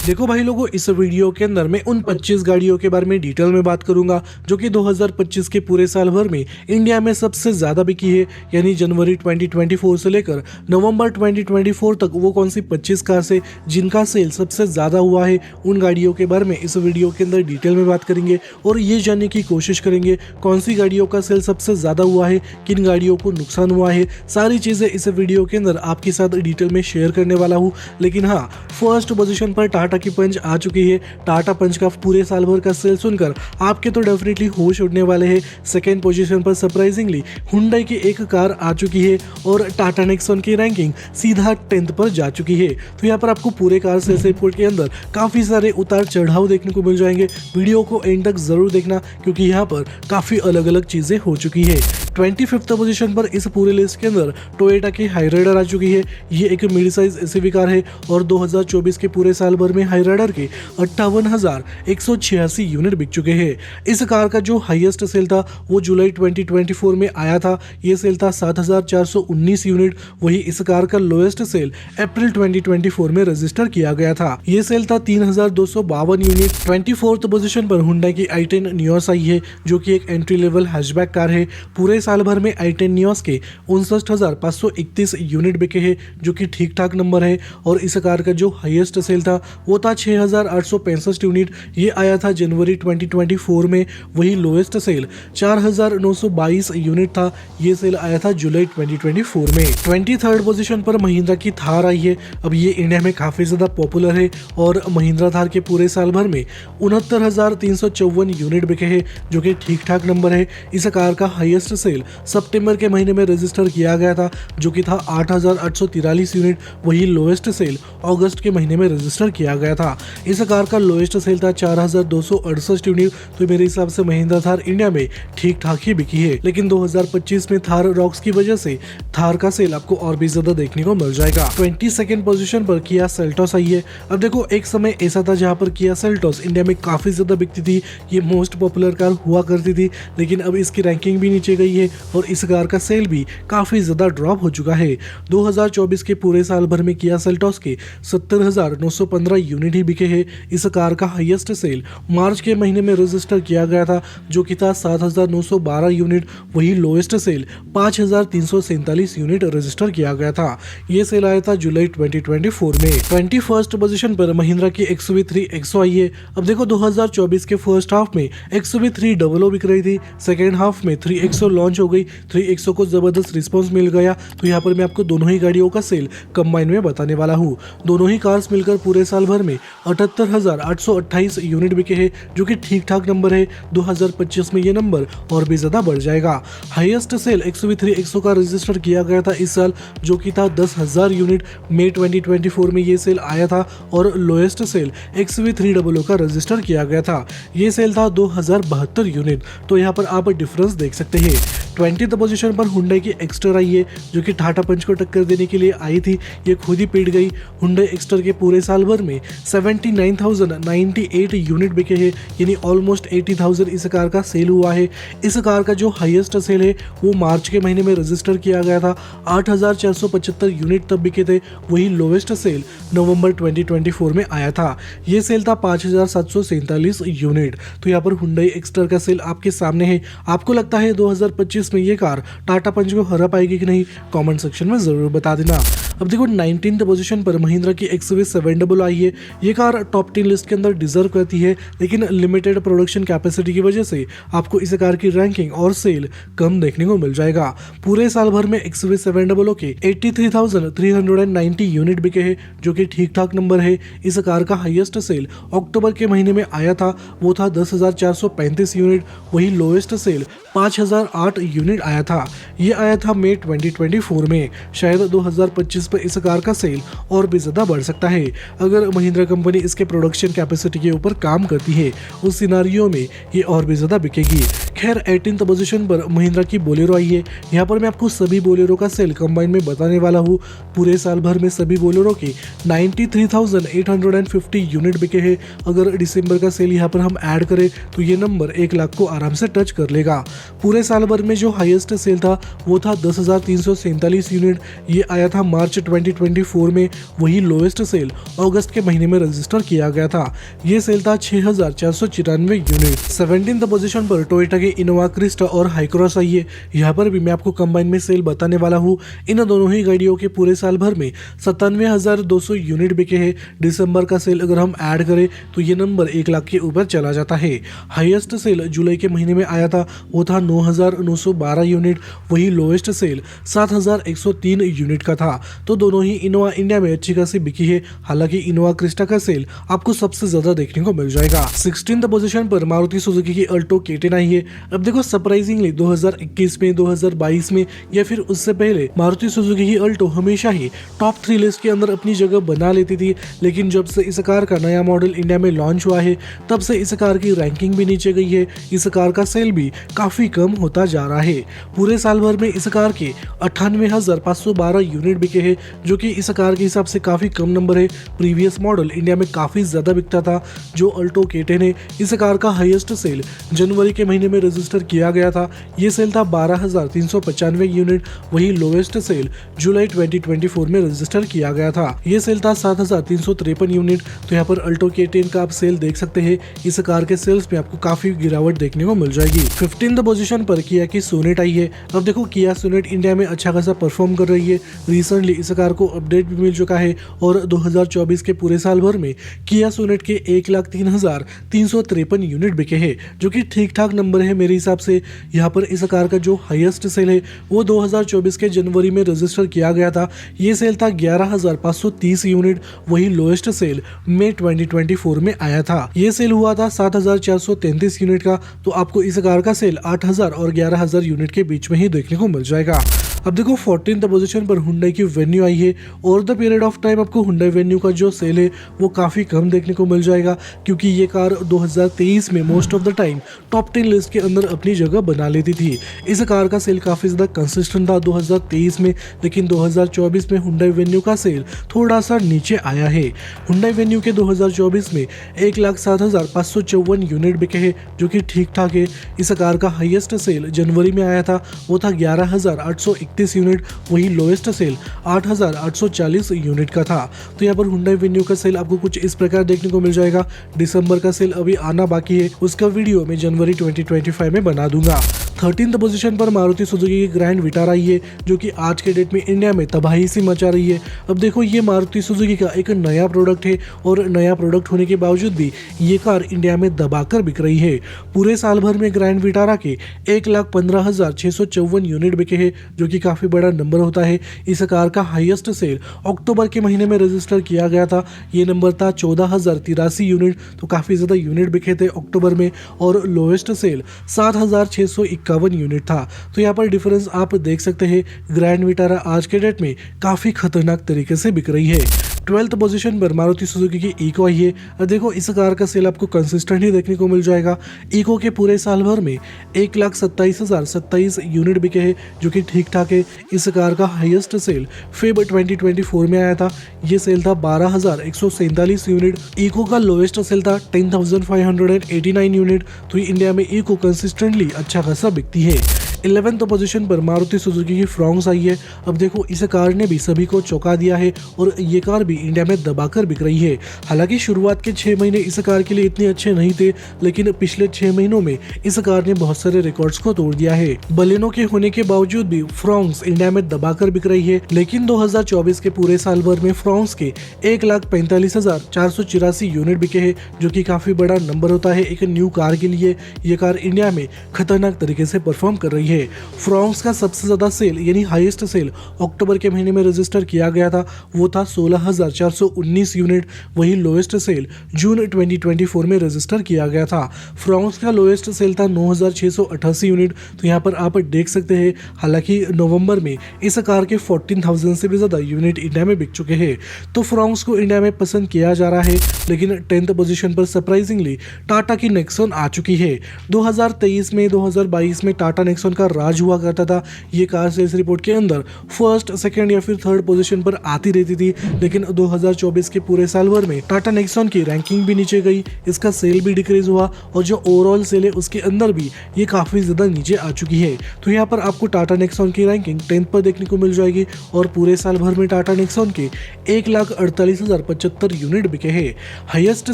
देखो भाई लोगों, इस वीडियो के अंदर मैं उन 25 गाड़ियों के बारे में डिटेल में बात करूंगा जो कि 2025 के पूरे साल भर में इंडिया में सबसे ज्यादा बिकी है। यानी जनवरी 2024 से लेकर नवंबर 2024 तक वो कौन सी 25 कार है जिनका सेल सबसे ज्यादा हुआ है, उन गाड़ियों के बारे में इस वीडियो के अंदर डिटेल में बात करेंगे और ये जानने की कोशिश करेंगे कौन सी गाड़ियों का सेल सबसे ज्यादा हुआ है, किन गाड़ियों को नुकसान हुआ है। सारी चीजें इस वीडियो के अंदर आपके साथ डिटेल में शेयर करने वाला हूँ। लेकिन हाँ, फर्स्ट पोजीशन पर टाटा की पंच आ चुकी है। टाटा पंच का पूरे साल भर का सेल सुनकर आपके तो डेफिनेटली होश उड़ने वाले हैं। सेकेंड पोजीशन पर सरप्राइजिंगली हुंडई की एक कार आ चुकी है और टाटा नेक्सॉन की रैंकिंग सीधा 10th पर जा चुकी है। तो यहाँ पर आपको पूरे कार सेल्स रिपोर्ट के अंदर काफी सारे उतार चढ़ाव देखने को मिल जाएंगे। वीडियो को एंड तक जरूर देखना क्योंकि यहाँ पर काफी अलग अलग चीजें हो चुकी है। 25th पोजीशन पर इस पूरे लिस्ट के अंदर टोयोटा की हाईराइडर आ चुकी है। ये एक मिड साइज एसयूवी कार है और 2024 के पूरे साल भर में हाईराइडर के 58,186 यूनिट बिक चुके हैं। इस कार का जो हाईएस्ट सेल था वो जुलाई 2024 में आया था। ये सेल था 7,419 यूनिट। वही इस कार का लोएस्ट सेल अप्रैल 2024 में रजिस्टर किया गया था। ये सेल था 3,252 यूनिट। 24th पोजीशन पर हुंडई की i10 नियोस आई है जो कि एक एंट्री लेवल हैचबैक कार है। पूरे साल भर में i10 नियोस के 59,531 यूनिट बिके हैं जो कि ठीक ठाक नंबर है। और इस कार का जो हाईएस्ट सेल था वो था 6,865 यूनिट। ये आया था जनवरी 2024 में। वही लोएस्ट सेल 4,922 यूनिट था। ये सेल आया था जुलाई 2024 में। 23rd पोजीशन पर महिंद्रा की थार आई है। अब ये इंडिया में काफी ज्यादा पॉपुलर है और महिंद्रा थार के पूरे साल भर में 69,354 यूनिट बिके हैं जो कि ठीक ठाक नंबर है। इस कार का हाईएस्ट सेल सितंबर के महीने में रजिस्टर किया गया था जो कि था 8,843 यूनिट। वही लोएस्ट सेल अगस्त के महीने में रजिस्टर किया गया था। इस कार का लोएस्ट सेल था 4,268 यूनिट। तो मेरे हिसाब से महिंद्रा थार इंडिया में ठीक ठाक ही बिकी है। लेकिन 2025 में थार रॉक्स की वजह से थार का सेल आपको और भी ज्यादा देखने को मिल जाएगा। 22nd पोजीशन पर किया सेल्टोस आई है। अब देखो, एक समय ऐसा था जहां पर किया सेल्टोस इंडिया में काफी ज्यादा बिकती थी। ये मोस्ट पॉपुलर कार हुआ करती थी। लेकिन अब इसकी रैंकिंग भी नीचे गई है और इस कार का सेल भी काफी ज्यादा ड्रॉप हो चुका है। 2024 के पूरे साल भर में किया सेल्टोस के 70,915 यूनिट ही बिके हैं। इस कार का हाईएस्ट सेल मार्च के महीने में रजिस्टर किया गया था जो कि था 7,912 यूनिट। वही लोएस्ट सेल 5,347 यूनिट रजिस्टर किया गया था। ये सेल आया था जुलाई 2024 में। 21st पोजीशन पर महिंद्रा की XUV3 XO आई है। अब देखो, 2024 के फर्स्ट हाफ में XUV3 00 बिक रही थी। सेकेंड हाफ में 3 XO लॉन्च हो गई। 3 XO को जबरदस्त रिस्पॉन्स मिल गया। तो यहाँ पर मैं आपको दोनों ही गाड़ियों का सेल कंबाइन में बताने वाला हूँ। दोनों ही कार्स मिलकर पूरे साल भर में 78,828 यूनिट बिके हैं जो कि ठीक ठाक नंबर है। 2025 में ये नंबर और भी ज्यादा बढ़ जाएगा। हाईएस्ट सेल XUV3 XO का रजिस्टर किया गया था इस साल जो कि था 10,000 यूनिट। मई 2024 में ये सेल आया था और लोएस्ट सेल XUV3 00 का रजिस्टर किया गया था। ये सेल था 2,072 यूनिट। तो यहाँ पर आप डिफरेंस देख सकते हैं। 20th पोजीशन पर हुंडई की एक्स्टर आई है जो कि टाटा पंच को टक्कर देने के लिए आई थी। ये खुद ही पिट गई। हुंडई एक्स्टर के पूरे साल भर में 79,098 यूनिट बिके हैं यानी ऑलमोस्ट 80,000 इस कार का सेल हुआ है। इस कार का जो हाईएस्ट सेल है वो मार्च के महीने में रजिस्टर किया गया था। 8,475 यूनिट तब बिके थे। वही लोएस्ट सेल नवंबर 2024 में आया था। ये सेल था 5,747 यूनिट। तो यहाँ पर हुंडई एक्स्टर का सेल आपके सामने है। आपको लगता है 2025 में ये कार टाटा पंच को हरा पाएगी कि नहीं? कमेंट सेक्शन में जरूर बता देना। अब देखो, 19th पोजीशन पर महिंद्रा की XUV700 आई है। ये कार टॉप 10 लिस्ट के अंदर डिजर्व करती है लेकिन लिमिटेड प्रोडक्शन कैपेसिटी की वजह से आपको इस कार की रैंकिंग और सेल कम देखने को मिल जाएगा। पूरे साल भर में XUV700 के 83,390 यूनिट बिके हैं जो कि ठीक ठाक नंबर है। इस कार का हाईएस्ट सेल अक्टूबर के महीने में आया था, वो था 10,435 यूनिट। वही लोएस्ट सेल 5,008 यूनिट आया था। ये आया था मई 2024 में। शायद 2025 पर इस कार का सेल और भी ज्यादा बढ़ सकता है अगर महिंद्रा कंपनी इसके प्रोडक्शन कैपेसिटी के ऊपर काम करती है। उस सिनारियो में ये और भी ज्यादा बिकेगी। खैर, 18th पोजीशन पर महिंद्रा की बोलेरो आई है। यहाँ पर मैं आपको सभी बोलेरो का सेल कंबाइन में बताने वाला हूँ। पूरे साल भर में सभी बोलेरो के 93,850 यूनिट बिके हैं। अगर दिसंबर का सेल यहाँ पर हम ऐड करें तो ये नंबर 1 लाख को आराम से टच कर लेगा। पूरे साल भर में जो हाईएस्ट सेल था वो था 10,347 यूनिट। ये आया था मार्च 2024 में। वही लोएस्ट सेल अगस्त के महीने में रजिस्टर किया गया था। ये सेल था 6494 यूनिट। 17th पोजीशन पर टोयोटा के इनोवा क्रिस्टा और हाईक्रॉस आई है। यहाँ पर भी मैं आपको कंबाइन में सेल बताने वाला हूँ। इन दोनों ही गाड़ियों के पूरे साल भर में 97,200 यूनिट बिके हैं। दिसंबर का सेल अगर हम ऐड करें तो ये नंबर 1 लाख के ऊपर चला जाता है। हाईएस्ट सेल जुलाई के महीने में आया था, वो था 9,912 यूनिट। वही लोएस्ट सेल 7,103 यूनिट का था। तो दोनों ही इनोवा इंडिया में अच्छी खासी बिकी है। हालांकि इनोवा क्रिस्टा का सेल आपको सबसे ज्यादा देखने को मिल जाएगा। 16th पोजीशन पर मारुति सुजुकी की अल्टो K10 आई है। अब देखो सरप्राइजिंगली 2021 में, 2022 में या फिर उससे पहले मारुति सुजुकी की अल्टो हमेशा ही टॉप 3 लिस्ट के अंदर अपनी जगह बना लेती थी। लेकिन जब से इस कार का नया मॉडल इंडिया में लॉन्च हुआ है तब से इस कार की रैंकिंग भी नीचे गई है। इस कार का सेल भी काफी कम होता जा रहा है। पूरे साल भर में इस कार के 98,512 यूनिट बिके हैं, जो कि इस कार के हिसाब से काफी कम नंबर है। प्रीवियस मॉडल इंडिया में काफी ज्यादा बिकता था जो अल्टो K10 है। इस कार का हाईएस्ट सेल जनवरी के महीने में रजिस्टर किया गया था। ये सेल था 12,395 यूनिट। वही लोएस्ट सेल जुलाई 2024 में रजिस्टर किया गया था। ये सेल था 7,353 यूनिट। तो यहाँ पर अल्टो K10 का आप सेल देख सकते हैं। इस कार के सेल्स में आपको काफी गिरावट देखने को मिल जाएगी। 15th पोजीशन पर किया की सोनेट आई है। अब देखो किया सोनेट इंडिया में अच्छा खासा परफॉर्म कर रही है। रिसेंटली इस कार को अपडेट भी मिल चुका है और 2024 के पूरे साल भर में किया सोनेट के 1,03,353 यूनिट बिके हैं, जो कि ठीक ठाक नंबर है मेरे हिसाब से। यहाँ पर इस कार का जो हाईएस्ट सेल है वो 2024 के जनवरी में रजिस्टर किया गया था। ये सेल था 11,530 यूनिट। वही लोएस्ट सेल मई 2024 में आया था। ये सेल हुआ था 7,433 यूनिट का। तो आपको इस कार का सेल 8,000 और 11,000 यूनिट के बीच में ही देखने को मिल जाएगा। अब देखो 14th पोजीशन पर हुंडई की वेन्यू आई है। और द पीरियड ऑफ टाइम आपको हुंडई वेन्यू का जो सेल है वो काफी कम देखने को मिल जाएगा, क्योंकि ये कार 2023 में most of the time top 10 list के अंदर अपनी जगह बना लेती थी। इस कार का सेल काफी ज्यादा कंसिस्टेंट था 2023 में, लेकिन 2024 में हुंडई वेन्यू का सेल थोड़ा सा नीचे आया है। हुंडई वेन्यू के 2024 में 1,07,554 यूनिट बिके हैं, जो कि ठीक ठाक है। इस कार का हाईएस्ट सेल जनवरी में आया था, वो था 11,831 यूनिट। वही लोएस्ट सेल 8,840 यूनिट का था। तो यहाँ पर हुंडई वेन्यू का सेल आपको कुछ इस प्रकार देखने को मिल जाएगा। दिसंबर का सेल अभी आना बाकी है, उसका वीडियो मैं जनवरी 2025 में बना दूंगा। 13th पोजीशन पर मारुति सुजुकी की ग्रैंड विटारा आई है, जो कि आज के डेट में इंडिया में तबाही सी मचा रही है। अब देखो ये मारुति सुजुकी का एक नया प्रोडक्ट है और नया प्रोडक्ट होने के बावजूद भी ये कार इंडिया में दबाकर बिक रही है। पूरे साल भर में ग्रैंड विटारा के 1,15,654 यूनिट बिके हैं, जो कि काफी बड़ा नंबर होता है। इस कार का हाईएस्ट सेल अक्टूबर के महीने में रजिस्टर किया गया था। ये नंबर था 14,083 यूनिट। तो काफी ज्यादा यूनिट बिके थे अक्टूबर में। और लोएस्ट सेल 7,651 यूनिट था। तो यहाँ पर डिफरेंस आप देख सकते हैं। ग्रैंड विटारा आज के डेट में काफी खतरनाक तरीके से बिक रही है। 12th पोजीशन पर मारुति सुजुकी की इको आई है। देखो इस कार का सेल आपको कंसिस्टेंट ही देखने को मिल जाएगा। इको के पूरे साल भर में 1,27,027 यूनिट बिके हैं, जो कि ठीक ठाक है। इस कार का हाईएस्ट सेल फेब 2024 में आया था। ये सेल था 12,147 यूनिट। इको का लोएस्ट सेल था 10,589 यूनिट। तो इंडिया में इको कंसिस्टेंटली अच्छा खासा बिकती है। 11th पोजीशन पर मारुति सुजुकी की फ्रॉन्क्स आई है। अब देखो इस कार ने भी सभी को चौंका दिया है और ये कार भी इंडिया में दबाकर बिक रही है। हालांकि शुरुआत के 6 महीने इस कार के लिए इतने अच्छे नहीं थे, लेकिन पिछले 6 महीनों में इस कार ने बहुत सारे रिकॉर्ड्स को तोड़ दिया है। बलेनो के होने के बावजूद भी फ्रॉन्क्स इंडिया में दबाकर बिक रही है। लेकिन 2024 के पूरे साल भर में फ्रॉन्क्स के 1,45,484 यूनिट बिके हैं, जो कि काफी बड़ा नंबर होता है एक न्यू कार के लिए। ये कार इंडिया में खतरनाक तरीके से परफॉर्म कर रही है। फ्रॉन्क्स का सबसे ज्यादा सेल यानी हाईएस्ट सेल अक्टूबर के महीने में रजिस्टर किया गया था, वो था 16,419 यूनिट। वही लोएस्ट सेल जून 2024 में रजिस्टर किया गया था। फ्रॉन्क्स का लोएस्ट सेल था 9,688 यूनिट। तो यहाँ पर आप देख सकते हैं, हालांकि नवंबर में इस कार के 14,000 से भी ज्यादा यूनिट इंडिया में बिक चुके हैं। तो फ्रॉन्क्स को इंडिया में पसंद किया जा रहा है। लेकिन 10th पोजीशन पर सरप्राइजिंगली टाटा की नेक्सॉन आ चुकी है। 2023 में, 2022 में टाटा नेक्सॉन का राज हुआ करता था। ये कार सेल्स रिपोर्ट के अंदर फर्स्ट, सेकंड या फिर थर्ड पोजीशन पर आती रहती थी। लेकिन 2024 के पूरे साल भर में टाटा नेक्सॉन की रैंकिंग भी नीचे गई, इसका सेल भी डिक्रीज हुआ और जो ओवरऑल सेल है उसके अंदर भी ये काफी ज्यादा नीचे आ चुकी है। तो यहाँ पर आपको टाटा नेक्सॉन की रैंकिंग 10th पर देखने को मिल जाएगी और पूरे साल भर में टाटा नेक्सॉन के 1,48,075 यूनिट बिके हैं। हाईएस्ट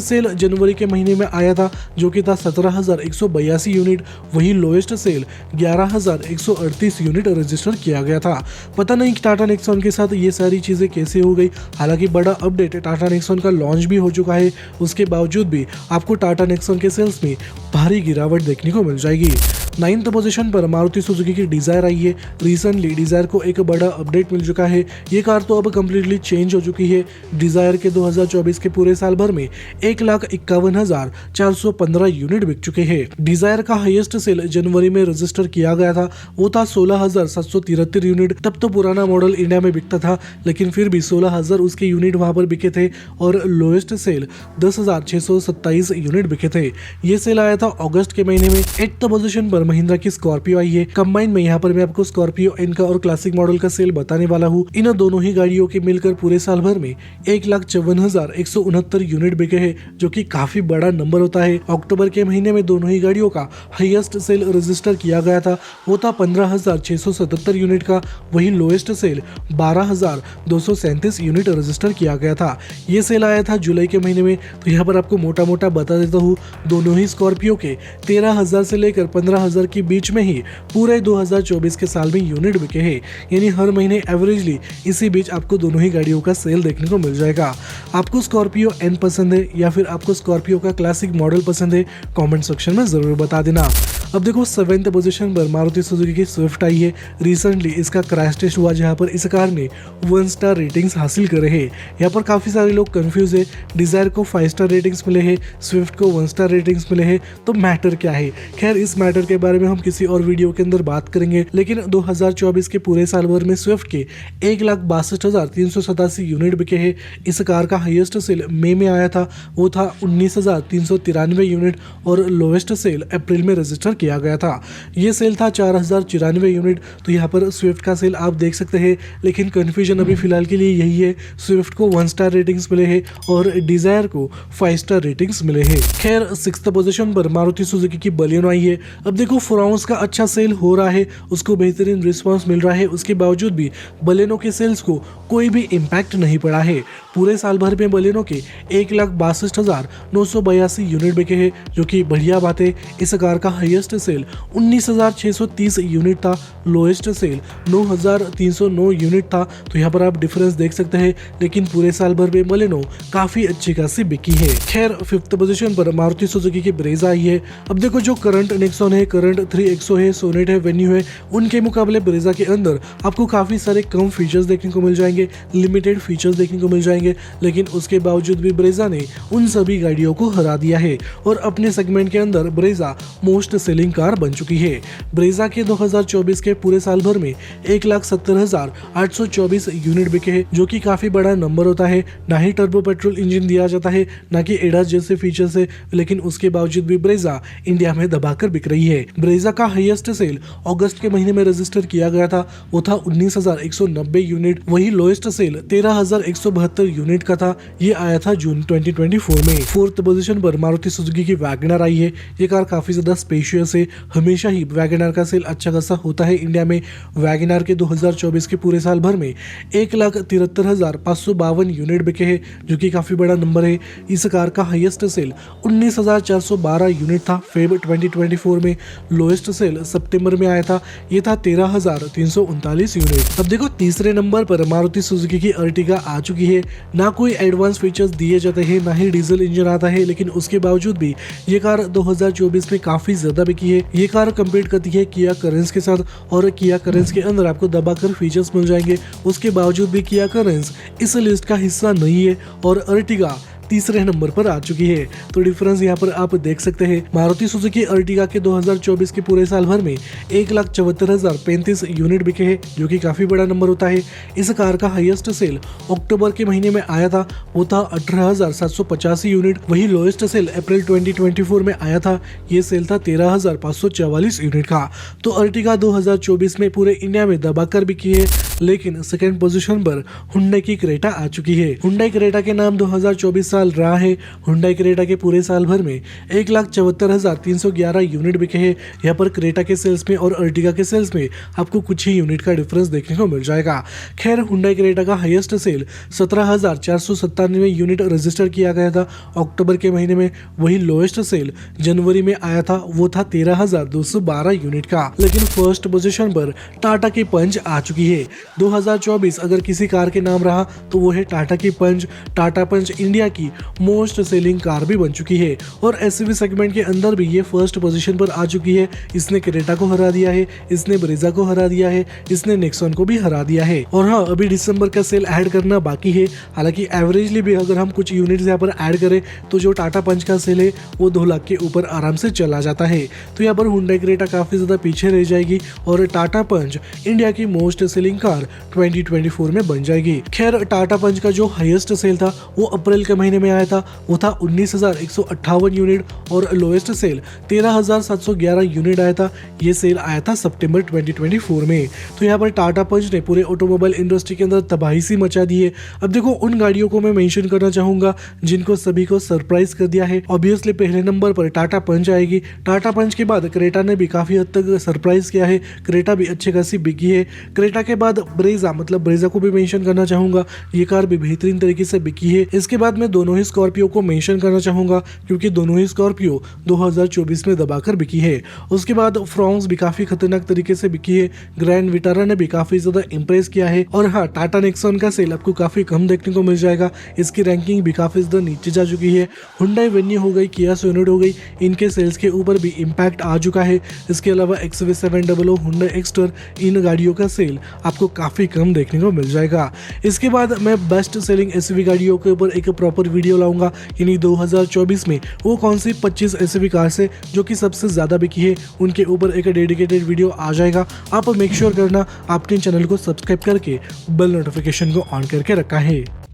सेल जनवरी के महीने में आया था जो कि था 17,182 यूनिट, वही लोएस्ट सेल 11,138 यूनिट रजिस्टर किया गया था। पता नहीं कि टाटा नेक्सॉन के साथ ये सारी चीजें कैसे हो गई। हालांकि बड़ा अपडेट टाटा नेक्सॉन का लॉन्च भी हो चुका है, उसके बावजूद भी आपको टाटा नेक्सॉन के सेल्स में भारी गिरावट देखने को मिल जाएगी। 9th पोजीशन पर मारुति सुजुकी की डिजायर आई है। रिसेंटली डिजायर को एक बड़ा अपडेट मिल चुका है, ये कार तो अब कम्प्लीटली चेंज हो चुकी है। डिजायर के 2024 के पूरे साल भर में 1,51,415 यूनिट बिक चुके हैं। डिजायर का हाईएस्ट सेल जनवरी में रजिस्टर किया गया था, वो था 16,773 यूनिट। तब तो पुराना मॉडल इंडिया में बिकता था, लेकिन फिर भी 16,000 उसके यूनिट वहां पर बिके थे और लोएस्ट सेल 10,627 यूनिट बिके थे। ये सेल आया था अगस्त के महीने में। 8th पोजीशन पर महिंद्रा की स्कॉर्पियो आई है। कंबाइन में यहाँ पर मैं आपको स्कॉर्पियो एन का और क्लासिक मॉडल का सेल बताने वाला हूँ। इन दोनों ही गाड़ियों के मिलकर पूरे साल भर में 1,54,169 यूनिट बिके हैं, जो कि काफी बड़ा नंबर होता है। अक्टूबर के महीने में दोनों ही गाड़ियों का हाईएस्ट सेल रजिस्टर किया गया था, वो था 15,677 यूनिट का, वही लोएस्ट सेल 12,237 यूनिट रजिस्टर किया गया था। ये सेल आया था जुलाई के महीने में। तो यहाँ पर आपको मोटा मोटा बता देता हूँ, दोनों ही स्कॉर्पियो के 13,000 से लेकर 15,000 के बीच में ही पूरे 2024 के साल में यूनिट बिके हैं। यानी हर महीने एवरेजली इसी बीच आपको दोनों ही गाड़ियों का सेल देखने को मिल जाएगा। आपको स्कॉर्पियो एन पसंद है या फिर आपको स्कॉर्पियो का क्लासिक मॉडल पसंद है, कमेंट सेक्शन में जरूर बता देना। अब देखो 7th पोजीशन पर मारुति सुजुकी की स्विफ्ट आई है। रिसेंटली इसका क्रैश टेस्ट हुआ, जहां पर इस कार ने 1 स्टार रेटिंग्स हासिल करे हैं। यहाँ पर काफी सारे लोग कंफ्यूज है, डिजायर को 5 स्टार रेटिंग्स मिले हैं, स्विफ्ट को 1 स्टार रेटिंग्स मिले हैं, तो मैटर क्या है। खैर इस मैटर के बारे में हम किसी और वीडियो के अंदर बात करेंगे, लेकिन 2024 के पूरे साल भर में स्विफ्ट के 1,62,387 यूनिट बिके हैं। इस कार का हाईएस्ट सेल मई में आया था, वो था 19,393 यूनिट और लोएस्ट सेल अप्रैल में रजिस्टर किया गया था। ये सेल था 4,094 यूनिट। तो यहाँ पर स्विफ्ट का सेल आप देख सकते हैं, लेकिन कंफ्यूजन अभी फिलहाल के लिए यही है, स्विफ्ट को 1 स्टार रेटिंग्स मिले हैं और डिजायर को 5 स्टार रेटिंग्स मिले हैं। खैर 6th पोजीशन पर मारुति सुजुकी की बलिनो आई है। अब देखो फ्रांस का अच्छा सेल हो रहा है, उसको बेहतरीन रिस्पांस मिल रहा है, उसके बावजूद भी बलिनो के सेल्स को कोई भी इम्पैक्ट नहीं पड़ा है। पूरे साल भर में बलिनो के 1,62,982 यूनिट बिके हैं, जो कि बढ़िया बात है। इस कार का हाईएस्ट सेल 19,630 यूनिट था, लोएस्ट सेल 9,309 यूनिट था। तो यहाँ पर आप डिफरेंस देख सकते हैं, लेकिन पूरे साल भर में बलिनो काफी अच्छी खासी बिकी है। खैर 5th पोजीशन पर मारुति सुजुकी की ब्रेजा आई है। अब देखो जो करंट नेक्सॉन है, करंट 3XO है, सोनेट है, वेन्यू है, उनके मुकाबले ब्रेजा के अंदर आपको काफी सारे कम फीचर्स देखने को मिल जाएंगे, लिमिटेड फीचर्स देखने को मिल जाएंगे, लेकिन उसके बावजूद भी ब्रेजा ने उन सभी गाड़ियों को हरा दिया है और अपने सेगमेंट के अंदर ब्रेजा मोस्ट सेलिंग कार बन चुकी है। ब्रेजा के 2024 के पूरे साल भर में 1,70,824 यूनिट बिके हैं, जो कि काफी बड़ा नंबर होता है। ना ही टर्बो पेट्रोल इंजन दिया जाता है, ना कि एडास जैसे फीचर्स है, लेकिन उसके बावजूद भी ब्रेजा इंडिया में दबाकर बिक रही है। ब्रेजा का हाईएस्ट सेल अगस्त के महीने में रजिस्टर किया गया था, वो था 19,190 यूनिट, वही लोएस्ट सेल 13,172 यूनिट का था। ये आया था जून 2024 में। 4th पोजीशन पर मारुति सुजुकी की वैगनर आई है। ये कार काफी ज्यादा स्पेशियस है, हमेशा ही वैगनर का सेल अच्छा खासा होता है इंडिया में। वैगनर के 2024 के पूरे साल भर में 1,73,552 यूनिट बिके हैं, जो कि काफी बड़ा नंबर है। इस कार का हाईएस्ट सेल 19,412 यूनिट था फेब 2024 में, लोएस्ट सेल सितंबर में आया था, ये था 13,339 यूनिट। अब देखो तीसरे नंबर पर मारुति सुजुकी की अर्टिगा आ चुकी है। ना कोई एडवांस फीचर्स दिए जाते हैं, ना ही डीजल इंजन आता है, लेकिन उसके बावजूद भी ये कार 2024 में काफी ज्यादा बिकी है। ये कार कम्पीट करती है किया करेंस के साथ और किया करेंस के अंदर आपको दबाकर फीचर्स मिल जाएंगे। उसके बावजूद भी किया करेंस इस लिस्ट का हिस्सा नहीं है और अर्टिगा तीसरे नंबर पर आ चुकी है। तो डिफरेंस यहाँ पर आप देख सकते हैं। मारुति सुजुकी अर्टिगा के 2024 के पूरे साल भर में 1,74,035 यूनिट बिके हैं, जो कि काफी बड़ा नंबर होता है। इस कार का हाईएस्ट सेल अक्टूबर के महीने में आया था, वो था 18,785 यूनिट। वही लोएस्ट सेल अप्रैल 2024 में आया था, ये सेल था 13,544 यूनिट का। तो अर्टिगा 2024 में पूरे इंडिया में दबाकर बिकी है, लेकिन सेकंड पोजीशन पर हुंडई की क्रेटा आ चुकी है। हुंडई क्रेटा के नाम 2024 साल रहा है। हुंडई क्रेटा के पूरे साल भर में 1,74,311 यूनिट बिके हैं। यहाँ पर क्रेटा के सेल्स में और अर्टिगा के सेल्स में आपको कुछ ही यूनिट का डिफरेंस देखने को मिल जाएगा। खैर, हुंडई क्रेटा का हाईएस्ट सेल 17,497 यूनिट रजिस्टर किया गया था अक्टूबर के महीने में। वही लोएस्ट सेल जनवरी में आया था, वो था 13,212 यूनिट का। लेकिन फर्स्ट पोजीशन पर टाटा की पंच आ चुकी है। 2024 अगर किसी कार के नाम रहा तो वो है टाटा की पंच। टाटा पंच इंडिया की मोस्ट सेलिंग कार भी बन चुकी है और एसयूवी सेगमेंट के अंदर भी ये फर्स्ट पोजीशन पर आ चुकी है। इसने क्रेटा को हरा दिया है, इसने ब्रेजा को हरा दिया है, इसने नेक्सॉन को भी हरा दिया है। और हाँ, अभी दिसंबर का सेल ऐड करना बाकी है। हालांकि एवरेजली भी अगर हम कुछ यूनिट्स यहाँ पर ऐड करें तो जो टाटा पंच का सेल है वो 2 लाख के ऊपर आराम से चला जाता है। तो यहाँ पर हुंडई क्रेटा काफी ज्यादा पीछे रह जाएगी और टाटा पंच इंडिया की मोस्ट सेलिंग कार 2024 में बन जाएगी। खैर, टाटा पंच का जो हाईएस्ट सेल था वो अप्रैल के महीने में आया था, वो था 19,158 यूनिट और लोएस्ट सेल 13,711 यूनिट आया था। ये सेल आया था सितंबर 2024 में। तो यहाँ पर टाटा पंच ने पूरे ऑटोमोबाइल इंडस्ट्री के अंदर तबाही सी मचा दी है। अब देखो, उन गाड़ियों को मैं मेंशन करना चाहूंगा जिनको सभी को सरप्राइज कर दिया है। ऑब्वियसली पहले नंबर पर टाटा पंच आएगी। टाटा पंच के बाद क्रेटा ने भी काफी हद तक सरप्राइज किया है। क्रेटा भी अच्छी खासी बिकी है। क्रेटा के बाद ब्रेजा, मतलब ब्रेजा को भी मेंशन करना चाहूंगा, ये कार भी बेहतरीन तरीके से बिकी है। इसके बाद मैं दोनों ही स्कॉर्पियो को मेंशन करना चाहूंगा क्योंकि दोनों ही स्कॉर्पियो 2024 में दबाकर बिकी है। उसके बाद फ्रॉन्स भी काफी खतरनाक तरीके से बिकी है। ग्रैंड विटारा ने भी काफी ज्यादा इंप्रेस किया है। और हाँ, टाटा नेक्सॉन का सेल आपको काफी कम देखने को मिल जाएगा। इसकी रैंकिंग भी काफी ज्यादा नीचे जा चुकी है। हुंडई वेन्यू हो गई, किया सोनेट हो गई, इनके सेल्स के ऊपर भी इम्पैक्ट आ चुका है। इसके अलावा XV700, हुंडई एक्स्टर, इन गाड़ियों का सेल आपको काफी कम देखने को मिल जाएगा। इसके बाद मैं बेस्ट सेलिंग एसयूवी गाड़ियों के ऊपर एक प्रॉपर वीडियो लाऊंगा, यानी 2024 में वो कौन सी 25 एसयूवी कार से जो कि सबसे ज्यादा बिकी है, उनके ऊपर एक डेडिकेटेड वीडियो आ जाएगा। आप मेक श्योर करना आपने चैनल को सब्सक्राइब करके बेल नोटिफिकेशन को ऑन करके रखा है।